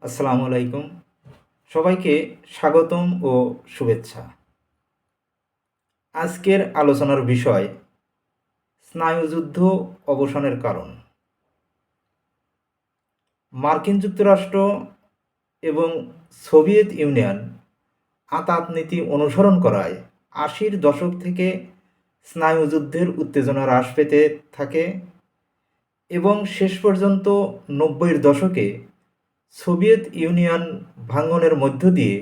আসসালামু আলাইকুম। সবাইকে স্বাগতম ও শুভেচ্ছা। আজকের আলোচনার বিষয় স্নায়ুযুদ্ধ অবসানের কারণ। মার্কিন যুক্তরাষ্ট্র এবং সোভিয়েত ইউনিয়ন আঁতাত নীতি অনুসরণ করায় ৮০-র দশক থেকে স্নায়ুযুদ্ধের উত্তেজনা হ্রাস পেতে থাকে এবং শেষ পর্যন্ত ৯০-এর দশকে সোভিয়েত ইউনিয়ন ভাঙনের মধ্য দিয়ে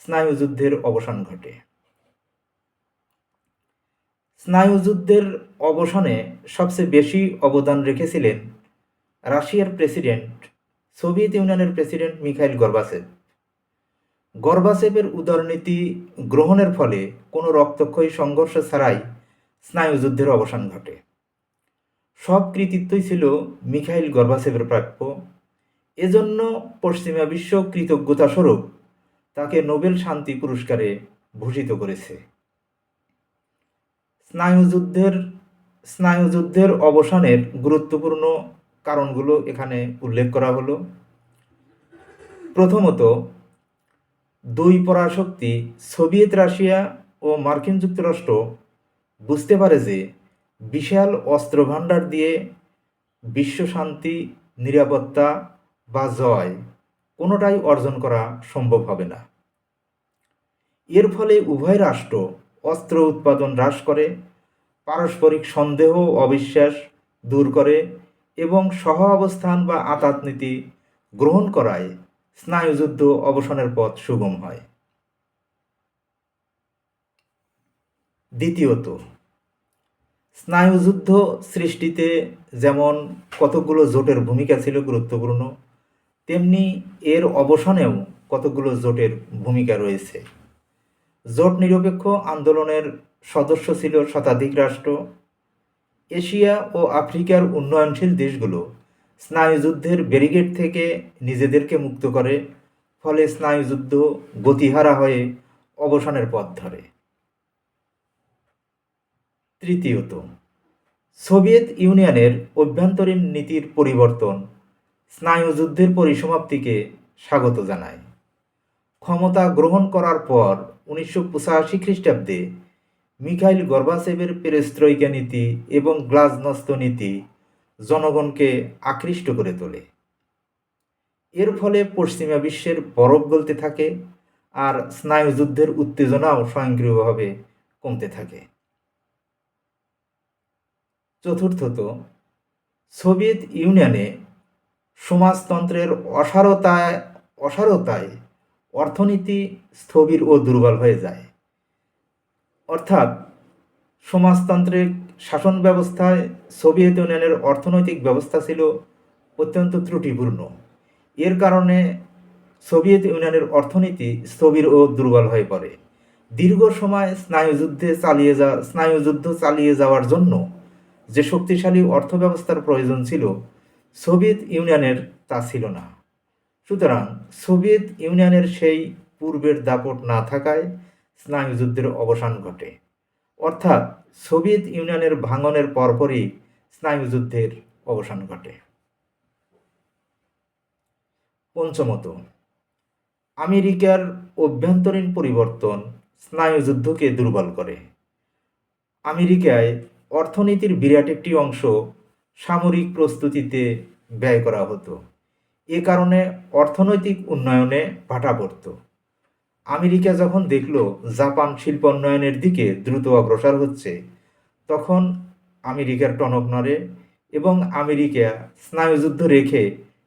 স্নায়ুযুদ্ধের অবসান ঘটে। স্নায়ুযুদ্ধের অবসানে সবচেয়ে বেশি অবদান রেখেছিলেন রাশিয়ার প্রেসিডেন্ট, সোভিয়েত ইউনিয়নের প্রেসিডেন্ট মিখাইল গর্বাচেভ। গর্বাচেভের উদারনীতি গ্রহণের ফলে কোনো রক্তক্ষয়ী সংঘর্ষ ছাড়াই স্নায়ুযুদ্ধের অবসান ঘটে। সব কৃতিত্বই ছিল মিখাইল গর্বাচেভের প্রাপ্য। এজন্য পশ্চিমা বিশ্ব কৃতজ্ঞতাস্বরূপ তাকে নোবেল শান্তি পুরস্কারে ভূষিত করেছে। স্নায়ুযুদ্ধের অবসানের গুরুত্বপূর্ণ কারণগুলো এখানে উল্লেখ করা হলো। প্রথমত, দুই পরাশক্তি সোভিয়েত রাশিয়া ও মার্কিন যুক্তরাষ্ট্র বুঝতে পারে যে বিশাল অস্ত্রভাণ্ডার দিয়ে বিশ্ব শান্তি, নিরাপত্তা বা জয় কোনোটাই অর্জন করা সম্ভব হবে না। এর ফলে উভয় রাষ্ট্র অস্ত্র উৎপাদন হ্রাস করে, পারস্পরিক সন্দেহ ও অবিশ্বাস দূর করে এবং সহ অবস্থান বা আঁতাত নীতি গ্রহণ করায় স্নায়ুযুদ্ধ অবসানের পথ সুগম হয়। দ্বিতীয়ত, স্নায়ুযুদ্ধ সৃষ্টিতে যেমন কতকগুলো জোটের ভূমিকা ছিল গুরুত্বপূর্ণ, তেমনি এর অবসানেও কতকগুলো জোটের ভূমিকা রয়েছে। জোট নিরপেক্ষ আন্দোলনের সদস্য ছিল শতাধিক রাষ্ট্র। এশিয়া ও আফ্রিকার উন্নয়নশীল দেশগুলো স্নায়ুযুদ্ধের ব্যারিকেড থেকে নিজেদেরকে মুক্ত করে, ফলে স্নায়ুযুদ্ধ গতিহারা হয়ে অবসানের পথ ধরে। তৃতীয়ত, সোভিয়েত ইউনিয়নের অভ্যন্তরীণ নীতির পরিবর্তন স্নায়ুযুদ্ধের পরিসমাপ্তিকে স্বাগত জানায়। ক্ষমতা গ্রহণ করার পর ১৯৮৫ খ্রিস্টাব্দে মিখাইল গর্বাচেভের পেরেস্ত্রয়িকা নীতি এবং গ্লাজনস্ত নীতি জনগণকে আকৃষ্ট করে তোলে। এর ফলে পশ্চিমা বিশ্বের বরফ গলতে থাকে আর স্নায়ুযুদ্ধের উত্তেজনাও স্বয়ংক্রিয়ভাবে কমতে থাকে। চতুর্থত, সোভিয়েত ইউনিয়নে সমাজতন্ত্রের অসারতায় অর্থনীতি স্থবির ও দুর্বল হয়ে যায়। অর্থাৎ সমাজতান্ত্রিক শাসন ব্যবস্থায় সোভিয়েত ইউনিয়নের অর্থনৈতিক ব্যবস্থা ছিল অত্যন্ত ত্রুটিপূর্ণ। এর কারণে সোভিয়েত ইউনিয়নের অর্থনীতি স্থবির ও দুর্বল হয়ে পড়ে। দীর্ঘ সময় স্নায়ুযুদ্ধ চালিয়ে যাওয়ার জন্য যে শক্তিশালী অর্থব্যবস্থার প্রয়োজন ছিল, সোভিয়েত ইউনিয়নের তা ছিল না। সুতরাং সোভিয়েত ইউনিয়নের সেই পূর্বের দাপট না থাকায় স্নায়ুযুদ্ধের অবসান ঘটে। অর্থাৎ সোভিয়েত ইউনিয়নের ভাঙনের পরপরই স্নায়ুযুদ্ধের অবসান ঘটে। পঞ্চমত, আমেরিকার অভ্যন্তরীণ পরিবর্তন স্নায়ুযুদ্ধকে দুর্বল করে। আমেরিকায় অর্থনীতির বিরাট একটি অংশ সামরিক প্রস্তুতিতে ব্যয় করা হতো। এ কারণে অর্থনৈতিক উন্নয়নে ভাটা পড়ত। আমেরিকা যখন দেখল জাপান শিল্পোন্নয়নের দিকে দ্রুত অগ্রসর হচ্ছে, তখন আমেরিকার টনক নড়ে এবং আমেরিকা স্নায়ুযুদ্ধ রেখে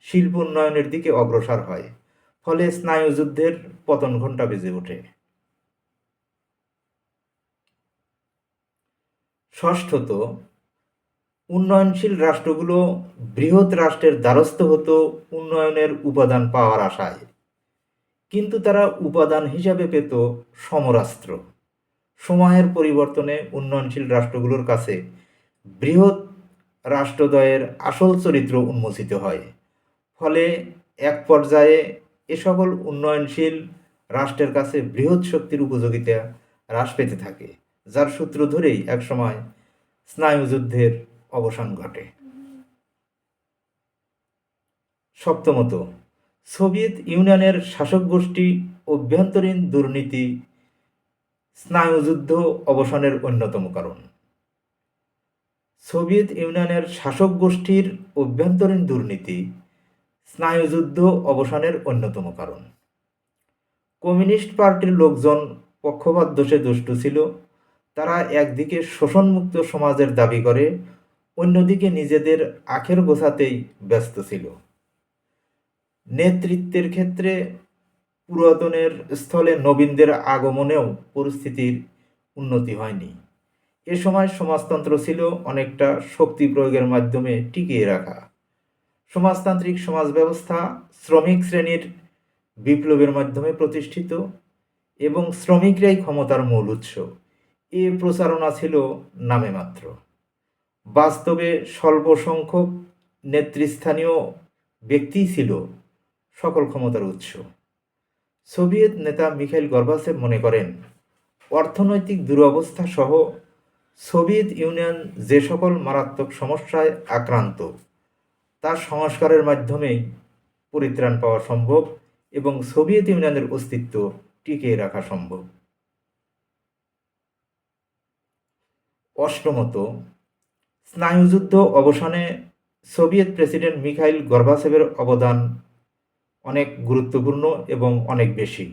শিল্প উন্নয়নের দিকে অগ্রসর হয়। ফলে স্নায়ুযুদ্ধের পতন ঘণ্টা বেজে ওঠে। ষষ্ঠত, উন্নয়নশীল রাষ্ট্রগুলো বৃহৎ রাষ্ট্রের দ্বারস্থ হতো উন্নয়নের উপাদান পাওয়ার আশায়, কিন্তু তারা উপাদান হিসাবে পেত সমরাস্ত্র। সময়ের পরিবর্তনে উন্নয়নশীল রাষ্ট্রগুলোর কাছে বৃহৎ রাষ্ট্রদ্বয়ের আসল চরিত্র উন্মোচিত হয়। ফলে এক পর্যায়ে এ সকল উন্নয়নশীল রাষ্ট্রের কাছে বৃহৎ শক্তির উপযোগিতা হ্রাস পেতে থাকে, যার সূত্র ধরেই একসময় স্নায়ুযুদ্ধের অবসান ঘটে। সপ্তমত, সোভিয়েত ইউনিয়নের শাসক গোষ্ঠী অভ্যন্তরীণ দুর্নীতি স্নায়ুযুদ্ধ অবসানের অন্যতম কারণ। সোভিয়েত ইউনিয়নের শাসক গোষ্ঠীর অভ্যন্তরীণ দুর্নীতি স্নায়ুযুদ্ধ অবসানের অন্যতম কারণ। কমিউনিস্ট পার্টির লোকজন পক্ষপাত দোষে দুষ্টু ছিল। তারা একদিকে শোষণমুক্ত সমাজের দাবি করে, অন্যদিকে নিজেদের আখের গোছাতেই ব্যস্ত ছিল। নেতৃত্বের ক্ষেত্রে পুরাতনের স্থলে নবীনদের আগমনেও পরিস্থিতির উন্নতি হয়নি। এ সময় সমাজতন্ত্র ছিল অনেকটা শক্তি প্রয়োগের মাধ্যমে টিকিয়ে রাখা। সমাজতান্ত্রিক সমাজ ব্যবস্থা শ্রমিক শ্রেণীর বিপ্লবের মাধ্যমে প্রতিষ্ঠিত এবং শ্রমিকরাই ক্ষমতার মূল উৎস। এ প্রচারণা ছিল নামে মাত্র। বাস্তবে স্বল্প সংখ্যক নেতৃস্থানীয় ব্যক্তিই ছিল সকল ক্ষমতার উৎস। সোভিয়েত নেতা মিখাইল গর্বাচেভ মনে করেন, অর্থনৈতিক দুরবস্থা সহ সোভিয়েত ইউনিয়ন যে সকল মারাত্মক সমস্যায় আক্রান্ত তার সংস্কারের মাধ্যমেই পরিত্রাণ পাওয়া সম্ভব এবং সোভিয়েত ইউনিয়নের অস্তিত্ব টিকিয়ে রাখা সম্ভব। অষ্টমত, স্নায়ুযুদ্ধ অবসানে সোভিয়েত প্রেসিডেন্ট মিখাইল গর্বাচেভের অবদান অনেক গুরুত্বপূর্ণ এবং অনেক বেশি।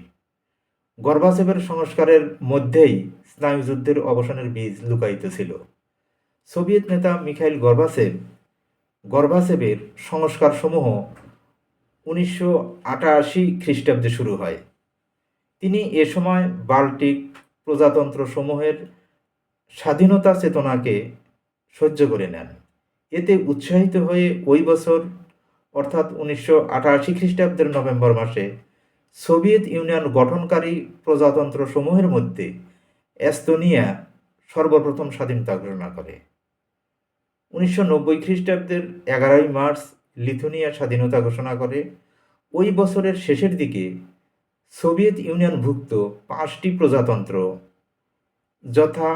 গর্বাচেভের সংস্কারের মধ্যেই স্নায়ুযুদ্ধের অবসানের বীজ লুকায়িত ছিল। সোভিয়েত নেতা মিখাইল গর্বাচেভের সংস্কারসমূহ 1988 খ্রিস্টাব্দে শুরু হয়। তিনি এ সময় বাল্টিক প্রজাতন্ত্র সমূহের স্বাধীনতা চেতনাকে সহ্য করে নেন। এতে উৎসাহিত হয়ে ওই বছর অর্থাৎ 1988 খ্রিস্টাব্দের নভেম্বর মাসে সোভিয়েত ইউনিয়ন গঠনকারী প্রজাতন্ত্র সমূহের মধ্যে এস্তোনিয়া সর্বপ্রথম স্বাধীনতা ঘোষণা করে। 1990 খ্রিস্টাব্দের 11 মার্চ লিথুনিয়া স্বাধীনতা ঘোষণা করে। ওই বছরের শেষের দিকে সোভিয়েত ইউনিয়নভুক্ত 5টি প্রজাতন্ত্র যথা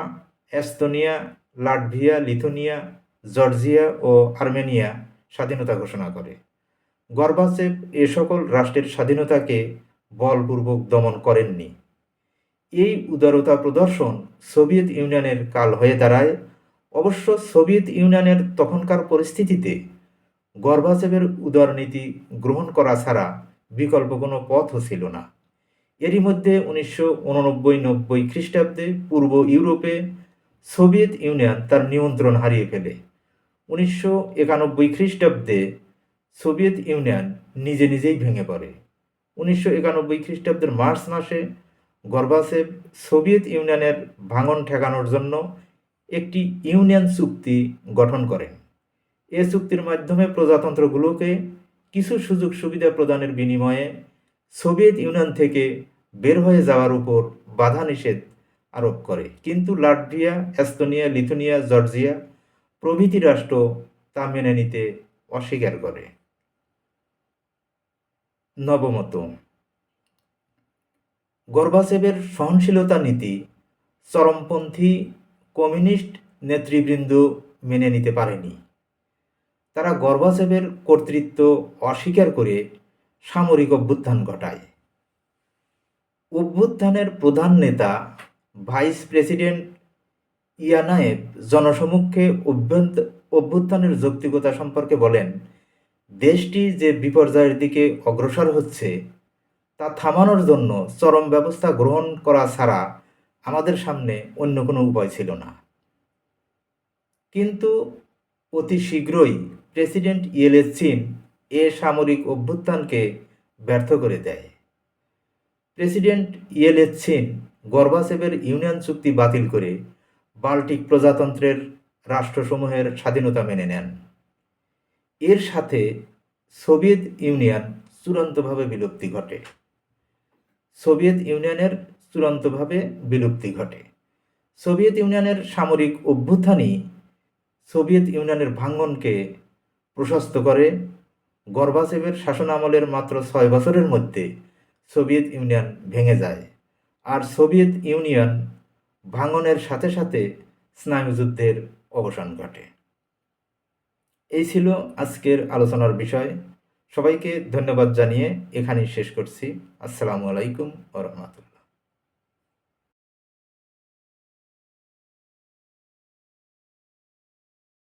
এস্তোনিয়া, লাটভিয়া, লিথুনিয়া, জর্জিয়া ও আর্মেনিয়া স্বাধীনতা ঘোষণা করে। গর্বাচেভ এ সকল রাষ্ট্রের স্বাধীনতাকে বলপূর্বক দমন করেননি। এই উদারতা প্রদর্শন সোভিয়েত ইউনিয়নের কাল হয়ে দাঁড়ায়। অবশ্য সোভিয়েত ইউনিয়নের তখনকার পরিস্থিতিতে গর্বাচেভের উদারনীতি গ্রহণ করা ছাড়া বিকল্প কোনো পথও ছিল না। এরই মধ্যে 1989-90 খ্রিস্টাব্দে পূর্ব ইউরোপে সোভিয়েত ইউনিয়ন তার নিয়ন্ত্রণ হারিয়ে ফেলে। 1991 খ্রিস্টাব্দে সোভিয়েত ইউনিয়ন নিজে নিজেই ভেঙে পড়ে। 1991 খ্রিস্টাব্দের মার্চ মাসে গর্বাচেভ সোভিয়েত ইউনিয়নের ভাঙন ঠেকানোর জন্য একটি ইউনিয়ন চুক্তি গঠন করেন। এ চুক্তির মাধ্যমে প্রজাতন্ত্রগুলোকে কিছু সুযোগ সুবিধা প্রদানের বিনিময়ে সোভিয়েত ইউনিয়ন থেকে বের হয়ে যাওয়ার উপর বাধা নিষেধ আরোপ করে, কিন্তু লাটভিয়া, এস্তোনিয়া, লিথুনিয়া, জর্জিয়া প্রভৃতি রাষ্ট্র তা মেনে নিতে অস্বীকার করে। নবমত, গর্বাচেভের সহনশীলতা নীতি চরমপন্থী কমিউনিস্ট নেতৃবৃন্দ মেনে নিতে পারেনি। তারা গর্বাচেভের কর্তৃত্ব অস্বীকার করে সামরিক অভ্যুত্থান ঘটায়। অভ্যুত্থানের প্রধান নেতা ভাইস প্রেসিডেন্ট ইয়ানায়েভ জনসমক্ষে অভ্যুত্থানের যৌক্তিকতা সম্পর্কে বলেন, দেশটি যে বিপর্যয়ের দিকে অগ্রসর হচ্ছে তা থামানোর জন্য চরম ব্যবস্থা গ্রহণ করা ছাড়া আমাদের সামনে অন্য কোনো উপায় ছিল না। কিন্তু অতি শীঘ্রই প্রেসিডেন্ট ইয়েলচিন এ সামরিক অভ্যুত্থানকে ব্যর্থ করে দেয়। প্রেসিডেন্ট ইয়েলচিন গর্বাচেভের ইউনিয়ন চুক্তি বাতিল করে বাল্টিক প্রজাতন্ত্রের রাষ্ট্রসমূহের স্বাধীনতা মেনে নেন। এর সাথে সোভিয়েত ইউনিয়ন চূড়ান্তভাবে বিলুপ্তি ঘটে। সোভিয়েত ইউনিয়নের সামরিক অভ্যুত্থানই সোভিয়েত ইউনিয়নের ভাঙনকে প্রশস্ত করে। গর্বাচেভের শাসনামলের মাত্র 6 বছরের মধ্যে সোভিয়েত ইউনিয়ন ভেঙে যায়, আর সোভিয়েত ইউনিয়ন ভাঙনের সাথে সাথে স্নায়ুযুদ্ধের অবসান ঘটে। এই ছিল আজকের আলোচনার বিষয়। সবাইকে ধন্যবাদ জানিয়ে এখানেই শেষ করছি। আসসালামু আলাইকুম ওয়া রাহমাতুল্লাহ।